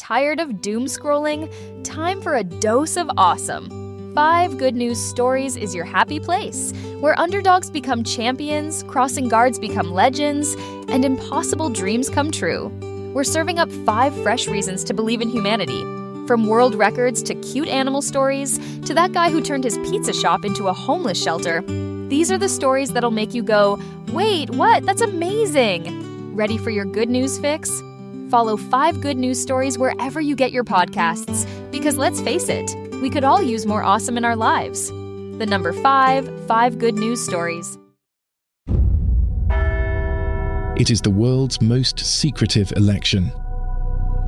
Tired of doom scrolling? Time for a dose of awesome. 5 Good News Stories is your happy place, where underdogs become champions, crossing guards become legends, and impossible dreams come true. We're serving up 5 fresh reasons to believe in humanity. From world records to cute animal stories, to that guy who turned his pizza shop into a homeless shelter. These are the stories that'll make you go, wait, what? That's amazing! Ready for your good news fix? Follow 5 Good News Stories wherever you get your podcasts, because let's face it, we could all use more awesome in our lives. The number 5 Good News Stories. It is the world's most secretive election.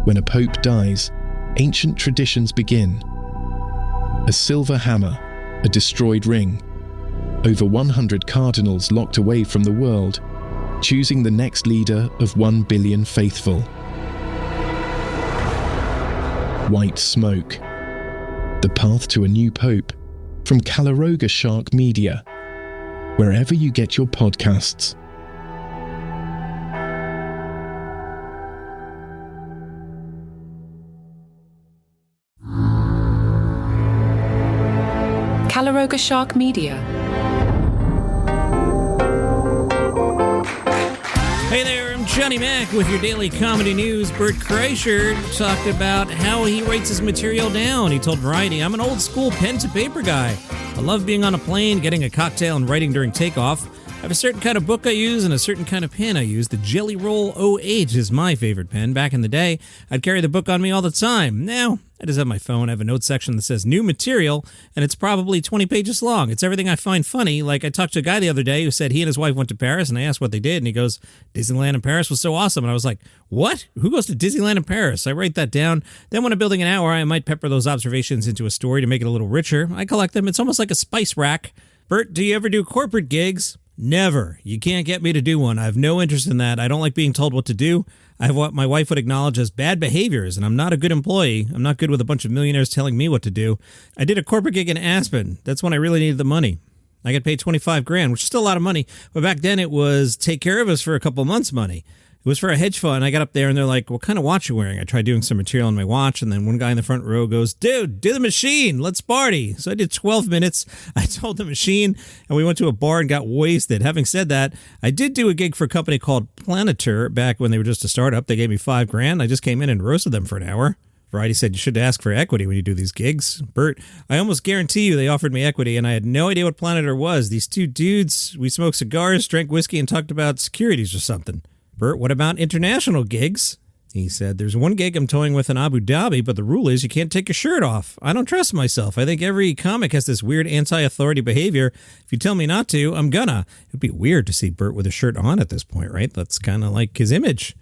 When a pope dies, ancient traditions begin. A silver hammer, a destroyed ring, over 100 cardinals locked away from the world, choosing the next leader of 1 billion faithful. White smoke. The path to a new pope, from Calaroga Shark Media, wherever you get your podcasts. Calaroga Shark Media. Hey there, I'm Johnny Mac with your daily comedy news. Bert Kreischer talked about how he writes his material down. He told Variety, "I'm an old school pen to paper guy. I love being on a plane, getting a cocktail, and writing during takeoff. I have a certain kind of book I use and a certain kind of pen I use. The Jelly Roll 08 is my favorite pen. Back in the day, I'd carry the book on me all the time. Now, I just have my phone. I have a note section that says new material, and it's probably 20 pages long. It's everything I find funny. Like, I talked to a guy the other day who said he and his wife went to Paris, and I asked what they did, and he goes, Disneyland in Paris was so awesome. And I was like, what? Who goes to Disneyland in Paris? I write that down. Then when I'm building an hour, I might pepper those observations into a story to make it a little richer. I collect them. It's almost like a spice rack. Bert, do you ever do corporate gigs? Never. You can't get me to do one. I have no interest in that. I don't like being told what to do. I have what my wife would acknowledge as bad behaviors, and I'm not a good employee. I'm not good with a bunch of millionaires telling me what to do. I did a corporate gig in Aspen. That's when I really needed the money. I got paid $25,000, which is still a lot of money, but back then it was take care of us for a couple months money. It was for a hedge fund. I got up there and they're like, what kind of watch are you wearing? I tried doing some material on my watch, and then one guy in the front row goes, dude, do the machine. Let's party. So I did 12 minutes. I told the machine, and we went to a bar and got wasted. Having said that, I did do a gig for a company called Planeter back when they were just a startup. They gave me $5,000. I just came in and roasted them for an hour. Variety said you should ask for equity when you do these gigs. Bert, I almost guarantee you they offered me equity, and I had no idea what Planeter was. These two dudes, we smoked cigars, drank whiskey, and talked about securities or something. Bert, what about international gigs? He said, there's one gig I'm towing with in Abu Dhabi, but the rule is you can't take your shirt off. I don't trust myself. I think every comic has this weird anti-authority behavior. If you tell me not to, I'm gonna. It'd be weird to see Bert with a shirt on at this point, right? That's kind of like his image.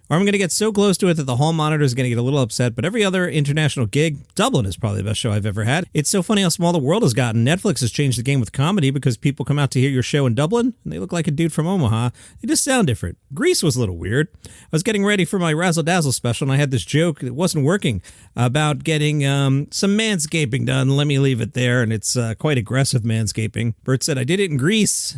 Or I'm going to get so close to it that the hall monitor is going to get a little upset, but every other international gig, Dublin is probably the best show I've ever had. It's so funny how small the world has gotten. Netflix has changed the game with comedy because people come out to hear your show in Dublin, and they look like a dude from Omaha. They just sound different. Greece was a little weird. I was getting ready for my Razzle Dazzle special, and I had this joke that wasn't working about getting some manscaping done. Let me leave it there, and it's quite aggressive manscaping. Bert said, I did it in Greece,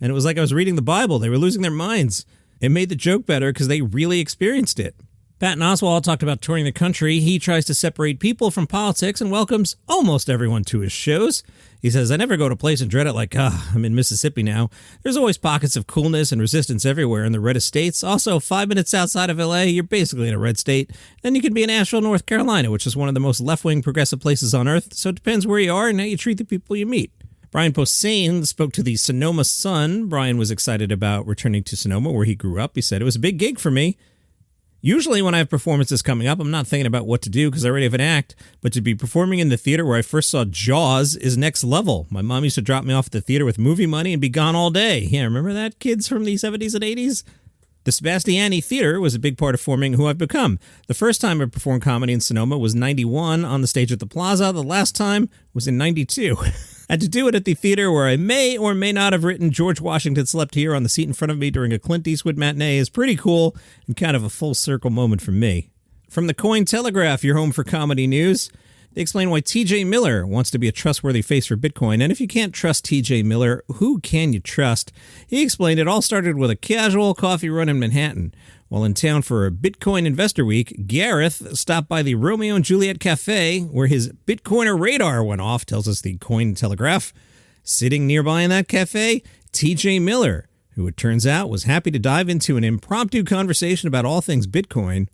and it was like I was reading the Bible. They were losing their minds. It made the joke better because they really experienced it. Patton Oswalt talked about touring the country. He tries to separate people from politics and welcomes almost everyone to his shows. He says, I never go to a place and dread it like, I'm in Mississippi now. There's always pockets of coolness and resistance everywhere in the reddest states. Also, 5 minutes outside of LA, you're basically in a red state. Then you could be in Asheville, North Carolina, which is one of the most left-wing progressive places on earth. So it depends where you are and how you treat the people you meet. Brian Posehn spoke to the Sonoma Sun. Brian was excited about returning to Sonoma, where he grew up. He said, it was a big gig for me. Usually when I have performances coming up, I'm not thinking about what to do because I already have an act, but to be performing in the theater where I first saw Jaws is next level. My mom used to drop me off at the theater with movie money and be gone all day. Yeah, remember that, kids from the 70s and 80s? The Sebastiani Theater was a big part of forming who I've become. The first time I performed comedy in Sonoma was 91 on the stage at the Plaza. The last time was in 92. And to do it at the theater where I may or may not have written George Washington Slept Here on the seat in front of me during a Clint Eastwood matinee is pretty cool and kind of a full circle moment for me. From the Cointelegraph, your home for comedy news, they explain why TJ Miller wants to be a trustworthy face for Bitcoin. And if you can't trust TJ Miller, who can you trust? He explained it all started with a casual coffee run in Manhattan. While in town for Bitcoin Investor Week, Gareth stopped by the Romeo and Juliet Cafe where his Bitcoiner radar went off, tells us the Coin Telegraph. Sitting nearby in that cafe, TJ Miller, who it turns out was happy to dive into an impromptu conversation about all things Bitcoin.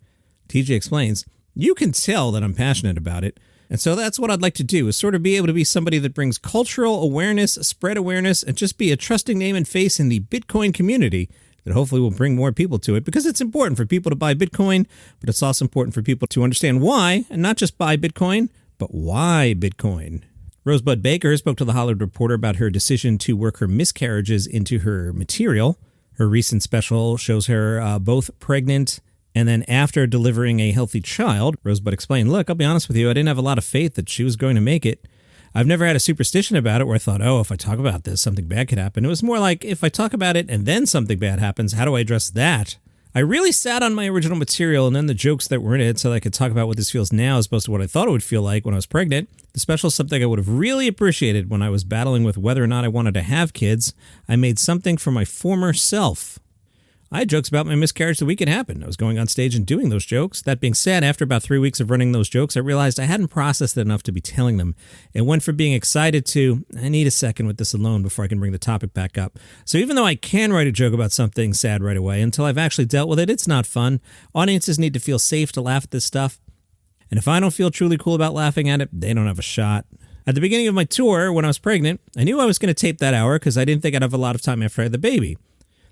TJ explains, "You can tell that I'm passionate about it. And so that's what I'd like to do, is sort of be able to be somebody that brings cultural awareness, spread awareness, and just be a trusting name and face in the Bitcoin community that hopefully will bring more people to it, because it's important for people to buy Bitcoin, but it's also important for people to understand why, and not just buy Bitcoin, but why Bitcoin." Rosebud Baker spoke to the Hollywood Reporter about her decision to work her miscarriages into her material. Her recent special shows her both pregnant and then after delivering a healthy child. Rosebud explained, "Look, I'll be honest with you, I didn't have a lot of faith that she was going to make it. I've never had a superstition about it where I thought, oh, if I talk about this, something bad could happen. It was more like, if I talk about it and then something bad happens, how do I address that? I really sat on my original material and then the jokes that were in it so that I could talk about what this feels now as opposed to what I thought it would feel like when I was pregnant. The special is something I would have really appreciated when I was battling with whether or not I wanted to have kids. I made something for my former self." I had jokes about my miscarriage the week it happened. I was going on stage and doing those jokes. That being said, after about 3 weeks of running those jokes, I realized I hadn't processed it enough to be telling them. It went from being excited to, I need a second with this alone before I can bring the topic back up. So even though I can write a joke about something sad right away, until I've actually dealt with it, it's not fun. Audiences need to feel safe to laugh at this stuff. And if I don't feel truly cool about laughing at it, they don't have a shot. At the beginning of my tour, when I was pregnant, I knew I was going to tape that hour because I didn't think I'd have a lot of time after I had the baby.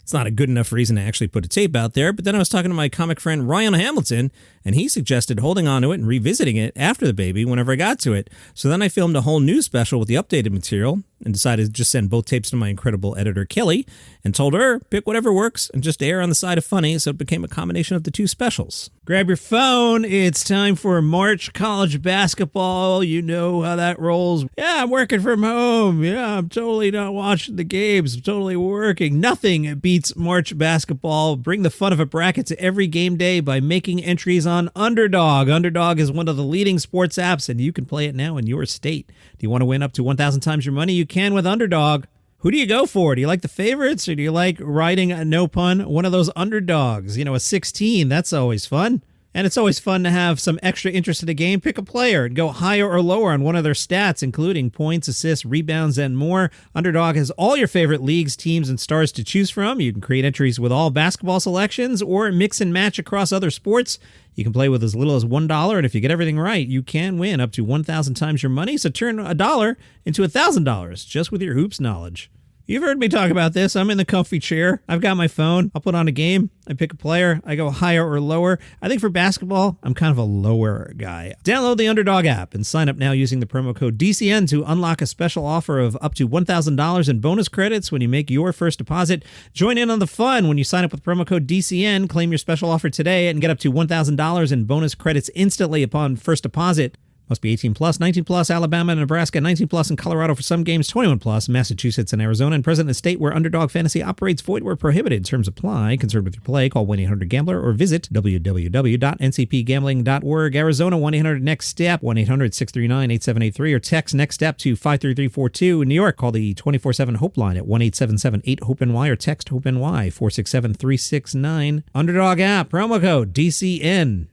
It's not a good enough reason to actually put a tape out there, but then I was talking to my comic friend Ryan Hamilton, and he suggested holding on to it and revisiting it after the baby whenever I got to it. So then I filmed a whole new special with the updated material and decided to just send both tapes to my incredible editor Kelly and told her, pick whatever works and just err on the side of funny, so it became a combination of the two specials. Grab your phone, it's time for March college basketball. You know how that rolls. Yeah, I'm working from home. Yeah, I'm totally not watching the games. I'm totally working. Nothing beats March basketball. Bring the fun of a bracket to every game day by making entries on Underdog. Underdog is one of the leading sports apps, and you can play it now in your state. Do you want to win up to 1,000 times your money? You can with Underdog. Who do you go for? Do you like the favorites, or do you like riding, no pun, one of those underdogs? You know, a 16, that's always fun. And it's always fun to have some extra interest in a game. Pick a player and go higher or lower on one of their stats, including points, assists, rebounds, and more. Underdog has all your favorite leagues, teams, and stars to choose from. You can create entries with all basketball selections or mix and match across other sports. You can play with as little as $1, and if you get everything right, you can win up to 1,000 times your money. So turn $1 into $1,000 just with your hoops knowledge. You've heard me talk about this. I'm in the comfy chair. I've got my phone. I'll put on a game. I pick a player. I go higher or lower. I think for basketball, I'm kind of a lower guy. Download the Underdog app and sign up now using the promo code DCN to unlock a special offer of up to $1,000 in bonus credits when you make your first deposit. Join in on the fun when you sign up with promo code DCN. Claim your special offer today and get up to $1,000 in bonus credits instantly upon first deposit. Must be 18 plus, 19 plus, Alabama and Nebraska, 19 plus in Colorado for some games, 21 plus, Massachusetts and Arizona, and present in a state where Underdog Fantasy operates. Void where prohibited. Terms apply. Concerned with your play, call 1-800-GAMBLER or visit www.ncpgambling.org. Arizona, 1-800-NEXT-STEP, 1-800-639-8783, or text NEXT STEP to 53342. In New York, call the 24/7 HOPE line at 1-877-8-HOPE-NY or text HOPE-NY 467-369. Underdog app, promo code DCN.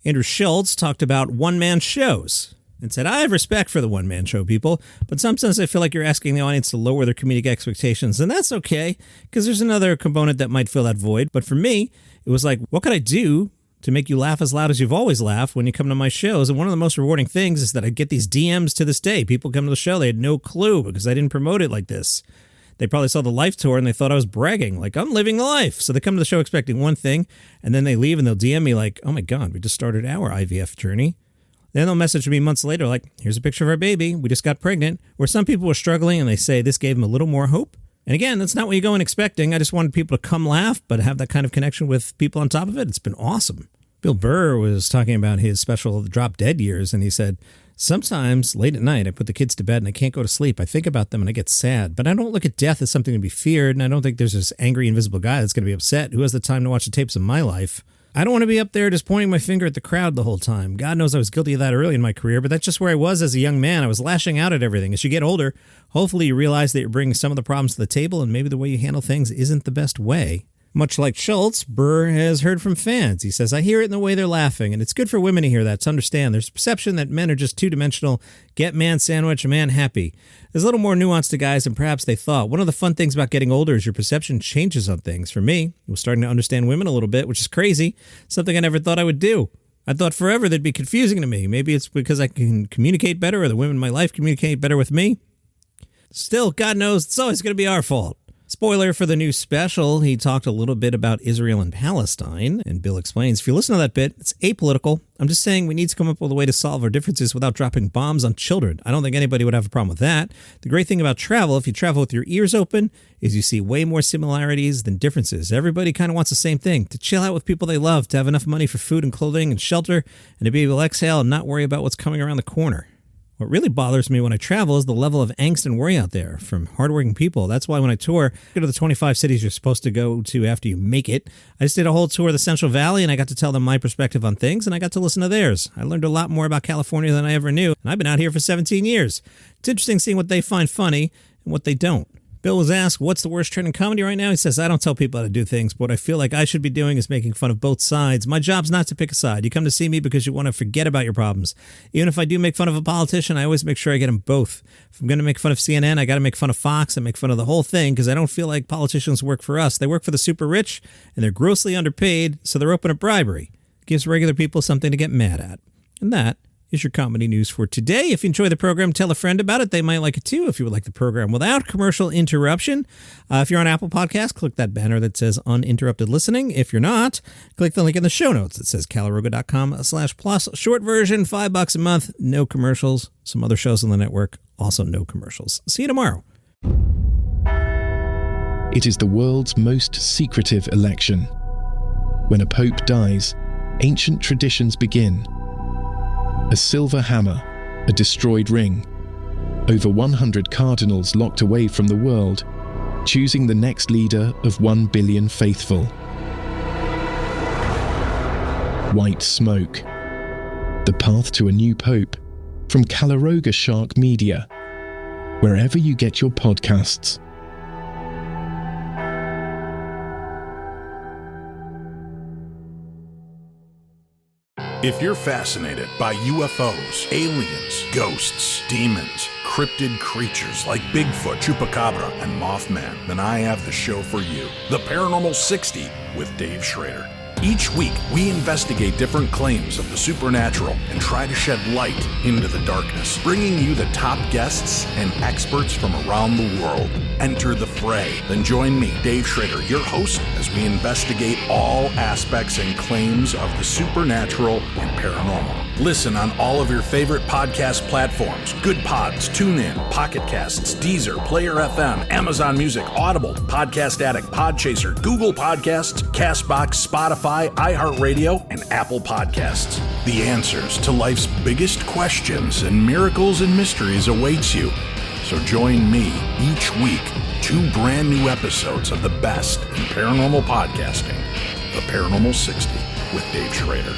Andrew Schulz talked about one-man shows and said, I have respect for the one-man show people, but sometimes I feel like you're asking the audience to lower their comedic expectations, and that's okay, because there's another component that might fill that void. But for me, it was like, what could I do to make you laugh as loud as you've always laughed when you come to my shows? And one of the most rewarding things is that I get these DMs to this day. People come to the show, they had no clue because I didn't promote it like this. They probably saw the Life Tour and they thought I was bragging, like, I'm living the life. So they come to the show expecting one thing, and then they leave and they'll DM me like, oh my God, we just started our IVF journey. Then they'll message me months later like, here's a picture of our baby. We just got pregnant. Where some people were struggling and they say this gave them a little more hope. And again, that's not what you go in expecting. I just wanted people to come laugh, but have that kind of connection with people on top of it. It's been awesome. Bill Burr was talking about his special Drop Dead years, and he said, sometimes late at night, I put the kids to bed and I can't go to sleep. I think about them and I get sad, but I don't look at death as something to be feared. And I don't think there's this angry, invisible guy that's going to be upset. Who has the time to watch the tapes of my life? I don't want to be up there just pointing my finger at the crowd the whole time. God knows I was guilty of that early in my career, but that's just where I was as a young man. I was lashing out at everything. As you get older, hopefully you realize that you're bringing some of the problems to the table and maybe the way you handle things isn't the best way. Much like Schulz, Burr has heard from fans. He says, I hear it in the way they're laughing, and it's good for women to hear that, to understand. There's a perception that men are just two-dimensional, get man sandwich, a man happy. There's a little more nuance to guys than perhaps they thought. One of the fun things about getting older is your perception changes on things. For me, I was starting to understand women a little bit, which is crazy, something I never thought I would do. I thought forever they'd be confusing to me. Maybe it's because I can communicate better, or the women in my life communicate better with me. Still, God knows, it's always going to be our fault. Spoiler for the new special, he talked a little bit about Israel and Palestine, and Bill explains, if you listen to that bit, it's apolitical. I'm just saying we need to come up with a way to solve our differences without dropping bombs on children. I don't think anybody would have a problem with that. The great thing about travel, if you travel with your ears open, is you see way more similarities than differences. Everybody kind of wants the same thing, to chill out with people they love, to have enough money for food and clothing and shelter, and to be able to exhale and not worry about what's coming around the corner. What really bothers me when I travel is the level of angst and worry out there from hardworking people. That's why when I tour, I go to the 25 cities you're supposed to go to after you make it. I just did a whole tour of the Central Valley, and I got to tell them my perspective on things, and I got to listen to theirs. I learned a lot more about California than I ever knew, and I've been out here for 17 years. It's interesting seeing what they find funny and what they don't. Bill was asked, what's the worst trend in comedy right now? He says, I don't tell people how to do things, but what I feel like I should be doing is making fun of both sides. My job's not to pick a side. You come to see me because you want to forget about your problems. Even if I do make fun of a politician, I always make sure I get them both. If I'm going to make fun of CNN, I got to make fun of Fox and make fun of the whole thing, because I don't feel like politicians work for us. They work for the super rich, and they're grossly underpaid, so they're open to bribery. It gives regular people something to get mad at. And that is your comedy news for today. If you enjoy the program, tell a friend about it. They might like it too if you would like the program without commercial interruption. If you're on Apple Podcasts, click that banner that says uninterrupted listening. If you're not, click the link in the show notes that says calaroga.com/plus. Short version, $5 a month, no commercials. Some other shows on the network, also no commercials. See you tomorrow. It is the world's most secretive election. When a pope dies, ancient traditions begin. A silver hammer, a destroyed ring, over 100 cardinals locked away from the world, choosing the next leader of 1 billion faithful. White smoke. The path to a new pope, from Calaroga Shark Media, wherever you get your podcasts. If you're fascinated by UFOs, aliens, ghosts, demons, cryptid creatures like Bigfoot, Chupacabra, and Mothman, then I have the show for you. The Paranormal 60 with Dave Schrader. Each week, we investigate different claims of the supernatural and try to shed light into the darkness, bringing you the top guests and experts from around the world. Enter the fray. Then join me, Dave Schrader, your host, as we investigate all aspects and claims of the supernatural and paranormal. Listen on all of your favorite podcast platforms: Good Pods, TuneIn, Pocket Casts, Deezer, Player FM, Amazon Music, Audible, Podcast Addict, Podchaser, Google Podcasts, CastBox, Spotify, iHeartRadio, and Apple Podcasts. The answers to life's biggest questions and miracles and mysteries awaits you. So join me each week, 2 brand new episodes of the best in paranormal podcasting, The Paranormal 60 with Dave Schrader.